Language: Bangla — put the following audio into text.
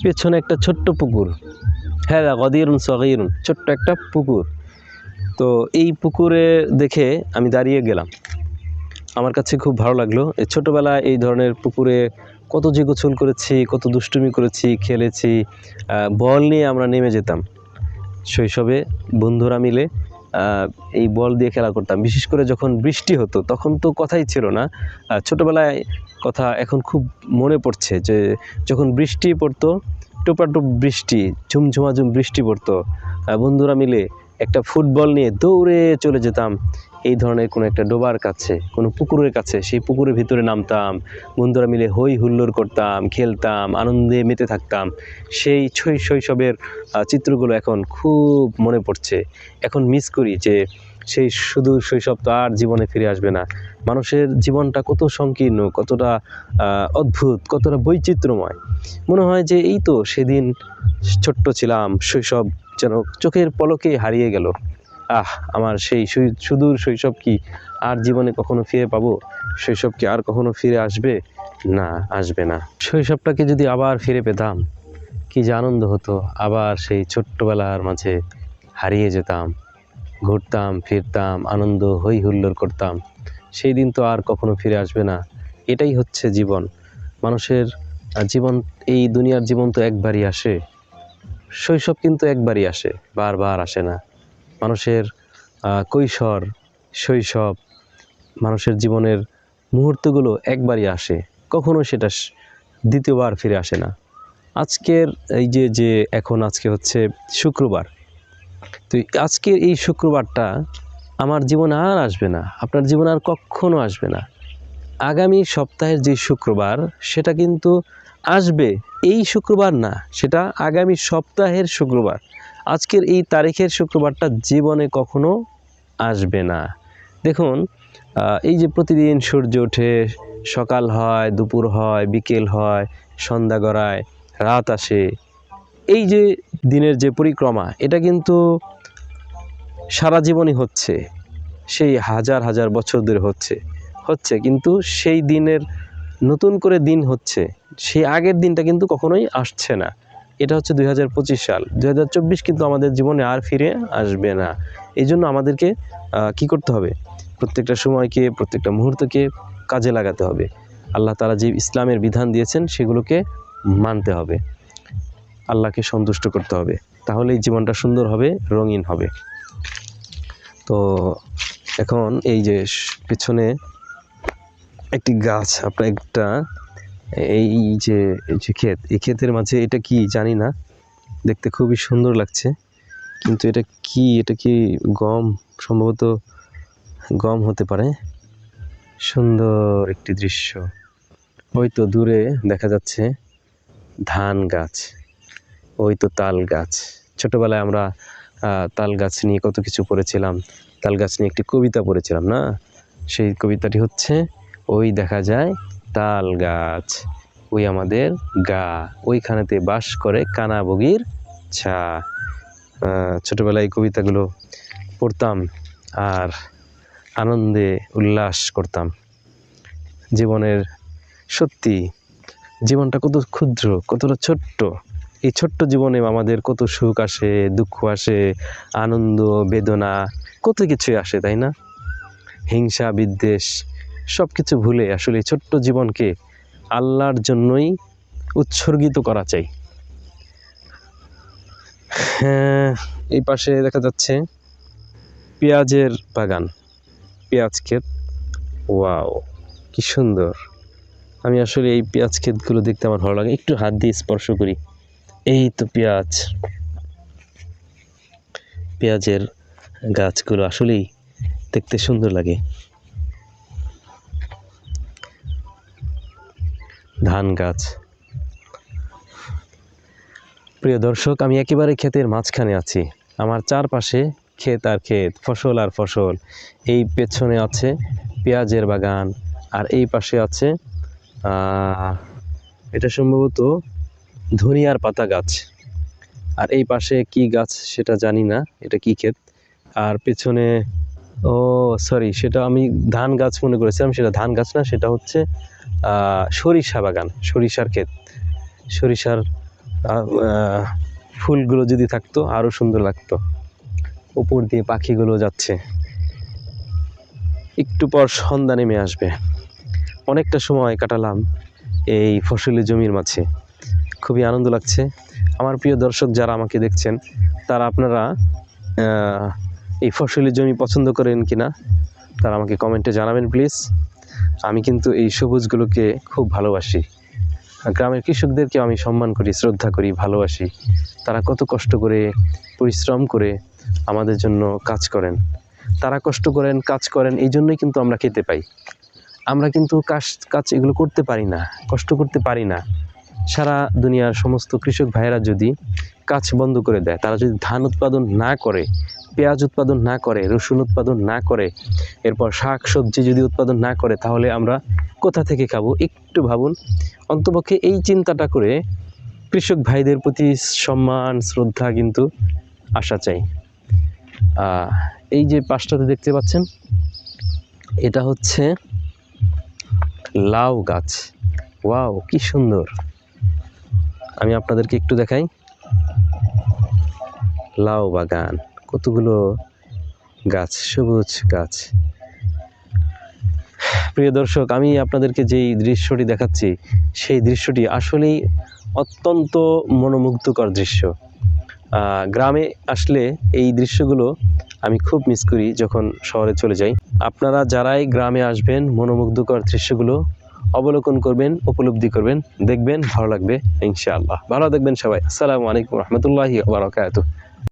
পেছনে একটা ছোট্ট পুকুর, হ্যাঁ গদিরুন সগীরুন, ছোট্ট একটা পুকুর। তো এই পুকুরে দেখে আমি দাঁড়িয়ে গেলাম, আমার কাছে খুব ভালো লাগলো। এই ছোটোবেলায় এই ধরনের পুকুরে কত যে গোসল করেছি, কত দুষ্টুমি করেছি, খেলেছি। বল নিয়ে আমরা নেমে যেতাম শৈশবে বন্ধুরা মিলে, এই বল দিয়ে খেলা করতাম। বিশেষ করে যখন বৃষ্টি হতো তখন তো কথাই ছিল না। ছোটোবেলায় কথা এখন খুব মনে পড়ছে যে যখন বৃষ্টি পড়তো, টোপাটোপ বৃষ্টি, ঝুমঝুমাঝুম বৃষ্টি পড়তো, বন্ধুরা মিলে একটা ফুটবল নিয়ে দৌড়ে চলে যেতাম এই ধরনের কোনো একটা ডোবার কাছে, কোনো পুকুরের কাছে। সেই পুকুরের ভিতরে নামতাম, বন্ধুরা মিলে হই হুল্লোড় করতাম, খেলতাম, আনন্দে মেতে থাকতাম। সেই শৈশবের চিত্রগুলো এখন খুব মনে পড়ছে। এখন মিস করি যে সেই সুদূর শৈশব তো আর জীবনে ফিরে আসবে না। মানুষের জীবনটা কত সংকীর্ণ, কতটা অদ্ভুত, কতটা বৈচিত্র্যময়। মনে হয় যে এই তো সেদিন ছোট্ট ছিলাম, শৈশব যেন চোখের পলকে হারিয়ে গেল। আমার সেই সুদূর শৈশব কি আর জীবনে কখনো ফিরে পাবো? শৈশব কি আর কখনো ফিরে আসবে? না, আসবে না। শৈশবটাকে যদি আবার ফিরে পেতাম, কি যে আনন্দ হতো। আবার সেই ছোট্টবেলার মাঝে হারিয়ে যেতাম, ঘুরতাম ফিরতাম, আনন্দ হই হুল্লোড় করতাম। সেই দিন তো আর কখনো ফিরে আসবে না। এটাই হচ্ছে জীবন। মানুষের জীবন, এই দুনিয়ার জীবন তো একবারই আসে। শৈশব কিন্তু একবারই আসে, বারবার আসে না। মানুষের কৈশোর, শৈশব, মানুষের জীবনের মুহূর্তগুলো একবারই আসে, কখনো সেটা দ্বিতীয়বার ফিরে আসে না। আজকের এই যে এখন আজকে হচ্ছে শুক্রবার, তো আজকের এই শুক্রবারটা আমার জীবনে আর আসবে না, আপনার জীবনে আর কখনো আসবে না। আগামী সপ্তাহের যে শুক্রবার সেটা কিন্তু আসবে, এই শুক্রবার না, সেটা আগামী সপ্তাহের শুক্রবার। আজকের এই তারিখের শুক্রবারটা জীবনে কখনো আসবে না। দেখুন, এই যে প্রতিদিন সূর্য ওঠে, সকাল হয়, দুপুর হয়, বিকেল হয়, সন্ধ্যা গড়ায়, রাত আসে, এই যে দিনের যে পরিক্রমা, এটা কিন্তু সারা জীবনই হচ্ছে, সেই হাজার হাজার বছর ধরে হচ্ছে কিন্তু সেই দিনের নতুন করে দিন হচ্ছে, সেই আগের দিনটা কিন্তু কখনোই আসছে না। এটা হচ্ছে 2025 সাল। 2024 কিন্তু আমাদের জীবনে আর ফিরে আসবে না। এই জন্য আমাদেরকে কি করতে হবে? প্রত্যেকটা সময়কে, প্রত্যেকটা মুহূর্তকে কাজে লাগাতে হবে। আল্লাহ তাআলা যে ইসলামের বিধান দিয়েছেন সেগুলোকে মানতে হবে, আল্লাহকে সন্তুষ্ট করতে হবে, তাহলেই জীবনটা সুন্দর হবে, রঙিন হবে। তো এখন এই যে পেছনে একটি গাছ, আপনার একটা এই যে ক্ষেত, এই ক্ষেতের মাঝে এটা কি জানি না, দেখতে খুবই সুন্দর লাগছে, কিন্তু এটা কি গম? সম্ভবত গম হতে পারে। সুন্দর একটি দৃশ্য। ওই তো দূরে দেখা যাচ্ছে ধান গাছ, ওই তো তাল গাছ। ছোটবেলায় আমরা তাল গাছ নিয়ে কত কিছু পড়েছিলাম, তাল গাছ নিয়ে একটি কবিতা পড়েছিলাম না? সেই কবিতাটি হচ্ছে, ওই দেখা যায় তাল গাছ, ওই আমাদের গা, ওইখানেতে বাস করে কানা বগির ছা। ছোটবেলায় এই কবিতাগুলো পড়তাম আর আনন্দে উল্লাস করতাম। জীবনের সত্যি জীবনটা কত ক্ষুদ্র, কতটা ছোট্ট। এই ছোট্ট জীবনে আমাদের কত সুখ আসে, দুঃখ আসে, আনন্দ, বেদনা, কত কিছুই আসে, তাই না? হিংসা, বিদ্বেষ, সব কিছু ভুলে আসলে এই ছোট্ট জীবনকে আল্লাহর জন্যই উৎসর্গিত করা চাই। হ্যাঁ, এই পাশে দেখা যাচ্ছে পেঁয়াজের বাগান, পেঁয়াজ ক্ষেত। ওয়াও, কি সুন্দর! আমি আসলে এই পেঁয়াজ ক্ষেতগুলো দেখতে আমার ভালো লাগে। একটু হাত দিয়ে স্পর্শ করি, এই তো পেঁয়াজের গাছগুলো আসলেই দেখতে সুন্দর লাগে। ধান গাছ। প্রিয় দর্শক, আমি একেবারে ক্ষেতের মাঝখানে আছি। আমার চারপাশে ক্ষেত আর ক্ষেত, ফসল আর ফসল। এই পেছনে আছে পেঁয়াজের বাগান, আর এই পাশে আছে এটা সম্ভবত ধনিয়ার পাতা গাছ, আর এই পাশে কি গাছ সেটা জানি না, এটা কি ক্ষেত। আর পেছনে সরি, সেটা আমি ধান গাছ মনে করেছিলাম, সেটা ধান গাছ না, সেটা হচ্ছে সরিষা বাগান, সরিষার ক্ষেত, সরিষার ফুলগুলো যদি থাকতো আরও সুন্দর লাগতো। উপর দিয়ে পাখিগুলো যাচ্ছে, একটু পর সন্ধ্যা নেমে আসবে। অনেকটা সময় কাটালাম এই ফসলি জমির মাঝে, খুবই আনন্দ লাগছে। আমার প্রিয় দর্শক যারা আমাকে দেখছেন, তারা আপনারা এই ফসলি জমি পছন্দ করেন কিনা তারা আমাকে কমেন্টে জানাবেন প্লিজ। আমি কিন্তু এই সবুজগুলোকে খুব ভালোবাসি। গ্রামের কৃষকদেরকে আমি সম্মান করি, শ্রদ্ধা করি, ভালোবাসি। তারা কত কষ্ট করে, পরিশ্রম করে আমাদের জন্য কাজ করেন। তারা কষ্ট করেন, কাজ করেন, এই জন্যই কিন্তু আমরা খেতে পাই। আমরা কিন্তু কাজ এগুলো করতে পারি না, কষ্ট করতে পারি না। সারা দুনিয়ার সমস্ত কৃষক ভাইয়েরা যদি কাজ বন্ধ করে দেয়, তারা যদি ধান উৎপাদন না করে, পেঁয়াজ উৎপাদন না করে, রসুন উৎপাদন না করে, এরপর শাক সবজি যদি উৎপাদন না করে, তাহলে আমরা কোথা থেকে খাবো? একটু ভাবুন। অন্তপক্ষে এই চিন্তাটা করে কৃষক ভাইদের প্রতি সম্মান, শ্রদ্ধা কিন্তু আসা চাই। এই যে পাশটাতে দেখতে পাচ্ছেন, এটা হচ্ছে লাউ গাছ। ওয়াও, কি সুন্দর! আমি আপনাদেরকে একটু দেখাই। লাউ বাগান, কতগুলো গাছ, সবুজ গাছ। প্রিয় দর্শক, আমি আপনাদেরকে যেই দৃশ্যটি দেখাচ্ছি, সেই দৃশ্যটি আসলেই অত্যন্ত মনোমুগ্ধকর দৃশ্য। গ্রামে আসলে এই দৃশ্যগুলো আমি খুব মিস করি যখন শহরে চলে যাই। আপনারা যারাই গ্রামে আসবেন, মনোমুগ্ধকর দৃশ্যগুলো অবলোকন করবেন, উপলব্ধি করবেন, দেখবেন, ভালো লাগবে ইনশাআল্লাহ। ভালো দেখবেন সবাই। আসসালামু আলাইকুম রহমতুল্লাহি ওয়া বারাকাতুহু।